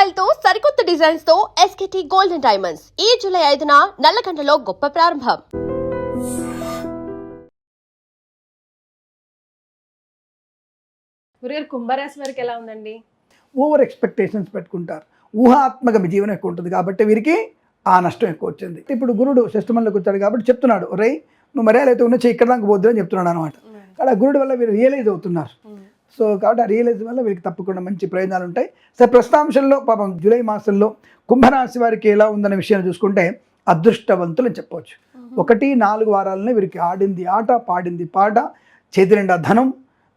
Style తో సరికొత్త designs తో ఎస్కేటీ గోల్డెన్ డైమండ్స్ ఈ జూలై 5న నల్లగంటలో గొప్ప ప్రారంభం. గురుగారు కుంభరాశి వారికి ఎలా ఉందండి? ఓవర్ ఎక్స్పెక్టేషన్స్ పెట్టుకుంటారు. ఊహాత్మక జీవనం ఎక్కువ ఉంటుంది కాబట్టి వీరికి ఆ నష్టం ఎక్కువ వచ్చింది. ఇప్పుడు గురుడు షష్టమంలోకి వచ్చాడు కాబట్టి చెప్తున్నాడు, రేయ్ నువ్వు మర్యాద అయితే ఉన్న ఇక్కడ దాకా పోద్దు అని చెప్తున్నాడు అనమాట. అలా గురుడు వల్ల వీరు రియలైజ్ అవుతున్నారు. సో కాబట్టి ఆ రియలైజ్ వల్ల వీరికి తప్పకుండా మంచి ప్రయోజనాలు ఉంటాయి. సో ప్రస్తుతాంశంలో పాపం జూలై మాసంలో కుంభరాశి వారికి ఎలా ఉందనే విషయాన్ని చూసుకుంటే అదృష్టవంతులు అని చెప్పవచ్చు. 1-4 వారాలనే వీరికి ఆడింది ఆట, పాడింది పాట, చేతి నిండా ధనం.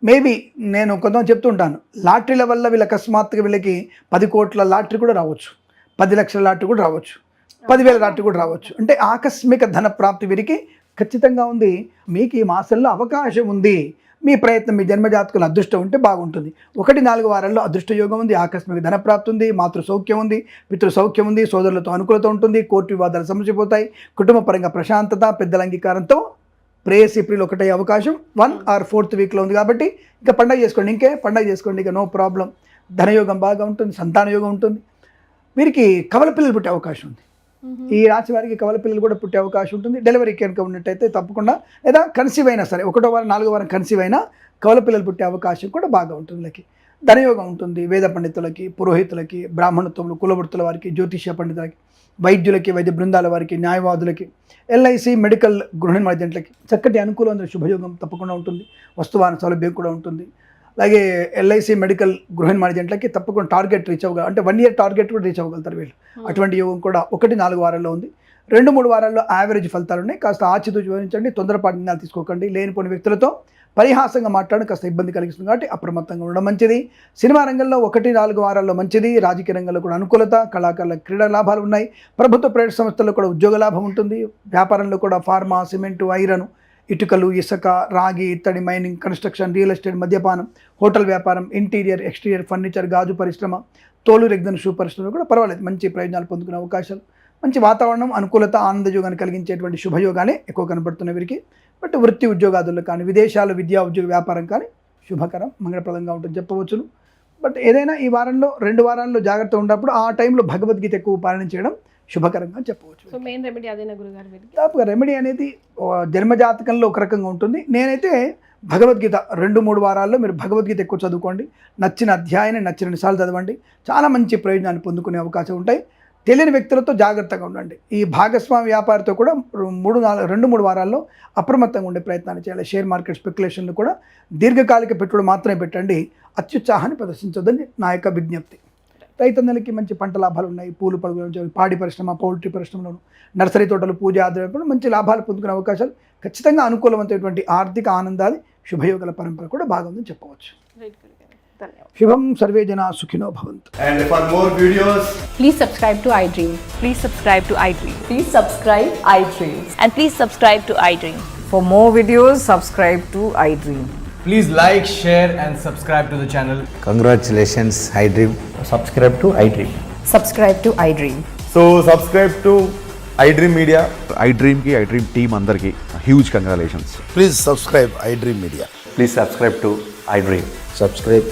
మేబీ నేను కొంతమంది చెప్తుంటాను, లాటరీల వల్ల వీళ్ళ అకస్మాత్తుగా వీళ్ళకి 10 కోట్ల లాటరీ కూడా రావచ్చు, 10 లక్షల లాటరీ కూడా రావచ్చు, 10,000 లాటరీ కూడా రావచ్చు. అంటే ఆకస్మిక ధన ప్రాప్తి వీరికి ఖచ్చితంగా ఉంది. మీకు ఈ మాసంలో అవకాశం ఉంది. మీ ప్రయత్నం, మీ జన్మజాతకుల అదృష్టం ఉంటే బాగుంటుంది. 1-4 వారాల్లో అదృష్ట యోగం ఉంది, ఆకస్మిక ధనప్రాప్తి ఉంది, మాతృ సౌఖ్యం ఉంది, పితృ సౌఖ్యం ఉంది, సోదరులతో అనుకూలత ఉంటుంది, కోర్టు వివాదాలు సమసిపోతాయి, కుటుంబ పరంగా ప్రశాంతత, పెద్దల అంగీకారంతో ప్రేయస్ ఏప్రిల్ 1 అవకాశం 1 or 4th వీక్లో ఉంది. కాబట్టి ఇంకా పండగ చేసుకోండి, పండగ చేసుకోండి, ఇక నో ప్రాబ్లం. ధనయోగం బాగా ఉంటుంది, సంతాన యోగం ఉంటుంది. వీరికి కవల పిల్లలు పుట్టే అవకాశం ఉంది. ఈ రాశి వారికి కవల పిల్లలు కూడా పుట్టే అవకాశం ఉంటుంది. డెలివరీ కనుక ఉన్నట్టయితే తప్పకుండా, లేదా కన్సీవ్ అయినా సరే 1వ వారం 4వ వారం కన్సీవ్ అయినా కవల పిల్లలు పుట్టే అవకాశం కూడా బాగా ఉంటుంది. వీళ్ళకి ధనయోగం ఉంటుంది. వేద పండితులకి, పురోహితులకి, బ్రాహ్మణత్వములు, కులవృత్తుల వారికి, జ్యోతిష్య పండితులకి, వైద్యులకి, వైద్య బృందాల వారికి, న్యాయవాదులకి, LIC మెడికల్ గృహ నిర్మాణాలకి చక్కటి అనుకూలమైన శుభయోగం తప్పకుండా ఉంటుంది. వస్తువాహన సౌలభ్యం కూడా ఉంటుంది. అలాగే LIC మెడికల్ గృహ నిర్మాణాలకి తప్పకుండా టార్గెట్ రీచ్ అవ్వగలరు. అంటే 1 year టార్గెట్ కూడా రీచ్ అవ్వగలుగుతారు వీళ్ళు. అటువంటి యోగం కూడా 1-4 వారాల్లో ఉంది. 2-3 వారాల్లో యావరేజ్ ఫలితాలు ఉన్నాయి. కాస్త ఆచితూచి వివరించండి, తొందరపాటు నిర్ణయాలు తీసుకోకండి. లేనిపోని వ్యక్తులతో పరిహాసంగా మాట్లాడడం కాస్త ఇబ్బంది కలిగిస్తుంది కాబట్టి అప్రమత్తంగా ఉండడం మంచిది. సినిమా రంగంలో 1-4 వారాల్లో మంచిది. రాజకీయ రంగంలో కూడా అనుకూలత, కళాకారుల క్రీడా లాభాలు ఉన్నాయి. ప్రభుత్వ ప్రైవేట్ సంస్థల్లో కూడా ఉద్యోగ లాభం ఉంటుంది. వ్యాపారంలో కూడా ఫార్మా, సిమెంటు, ఐరన్, ఇటుకలు, ఇసుక, రాగి, ఇత్తడి, మైనింగ్, కన్స్ట్రక్షన్, రియల్ ఎస్టేట్, మద్యపానం, హోటల్ వ్యాపారం, ఇంటీరియర్, ఎక్స్టీరియర్, ఫర్నిచర్, గాజు పరిశ్రమ, తోలు రెగ్దన్ షూ పరిశ్రమ కూడా పర్వాలేదు, మంచి ప్రయోజనాలు పొందుకునే అవకాశాలు, మంచి వాతావరణం, అనుకూలత, ఆనందయోగాన్ని కలిగించేటువంటి శుభయోగాలే ఎక్కువ కనబడుతున్నాయి వీరికి. బట్ వృత్తి ఉద్యోగాదుల్లో కానీ, విదేశాలు, విద్యా ఉద్యోగ వ్యాపారం కానీ శుభకరం, మంగళప్రదంగా ఉంటుంది చెప్పవచ్చును. బట్ ఏదైనా ఈ వారంలో 2 వారాల్లో జాగ్రత్త ఉన్నప్పుడు ఆ టైంలో భగవద్గీత ఎక్కువ పాలన చేయడం శుభకరంగా చెప్పవచ్చు. సో మెయిన్ రెమెడీ అదేనా గురుగారు? దాదాపుగా రెమెడీ అనేది జన్మజాతకంలో ఒక రకంగా ఉంటుంది. నేనైతే భగవద్గీత 2-3 వారాల్లో మీరు భగవద్గీత ఎక్కువ చదువుకోండి. నచ్చిన అధ్యాయాన్ని నచ్చిన సార్లు చదవండి. చాలా మంచి ప్రయోజనాన్ని పొందుకునే అవకాశం ఉంటాయి. తెలియని వ్యక్తులతో జాగ్రత్తగా ఉండండి. ఈ భాగస్వామి వ్యాపారితో కూడా 2-3 వారాల్లో అప్రమత్తంగా ఉండే ప్రయత్నాన్ని చేయాలి. షేర్ మార్కెట్ స్పెక్యులేషన్లు కూడా దీర్ఘకాలిక పెట్టుబడి మాత్రమే పెట్టండి. అత్యుత్సాహాన్ని ప్రదర్శించొద్దని నా యొక్క విజ్ఞప్తి. రైతన్నలకి మంచి పంట లాభాలు ఉన్నాయి. పూలు పరుగులు, పాడి పరిశ్రమ, పౌల్ట్రీ పరిశ్రమలోను, నర్సరీ తోటలు, పూజ ఆదాయం మంచి లాభాలు పొందుకునే అవకాశాలు, ఖచ్చితంగా అనుకూలమైనటువంటి ఆర్థిక ఆనందాలు, శుభయోగాల పరంపర కూడా బాగా ఉందని చెప్పవచ్చు. శుభం, సర్వే జనా సుఖినో భవంతు. And for more videos, please subscribe to iDream. Please subscribe to iDream. Please subscribe iDream. And please subscribe to iDream. For more videos, subscribe to iDream. please like, share and subscribe to the channel. Congratulations, iDream. Subscribe to iDream. Subscribe to iDream. So subscribe to iDream Media. iDream ki iDream team andarki huge congratulations. Please subscribe iDream Media. Please subscribe to iDream. Subscribe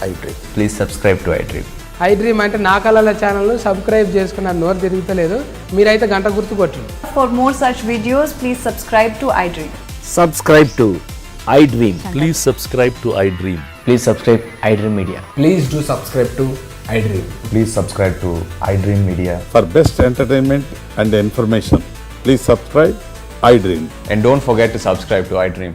iDream. Please subscribe to iDream. iDream అంటే నా కళల channel subscribe చేసుకున్న నోరు తిరుగుతలేదు. మీరైతే గంట గుర్తు కొట్టండి. For more such videos, please subscribe to iDream. Subscribe to iDream. Please subscribe to iDream. Please subscribe iDream Media. Please do subscribe to iDream. Please subscribe to iDream Media. For best entertainment and information, please subscribe iDream. And don't forget to subscribe to iDream.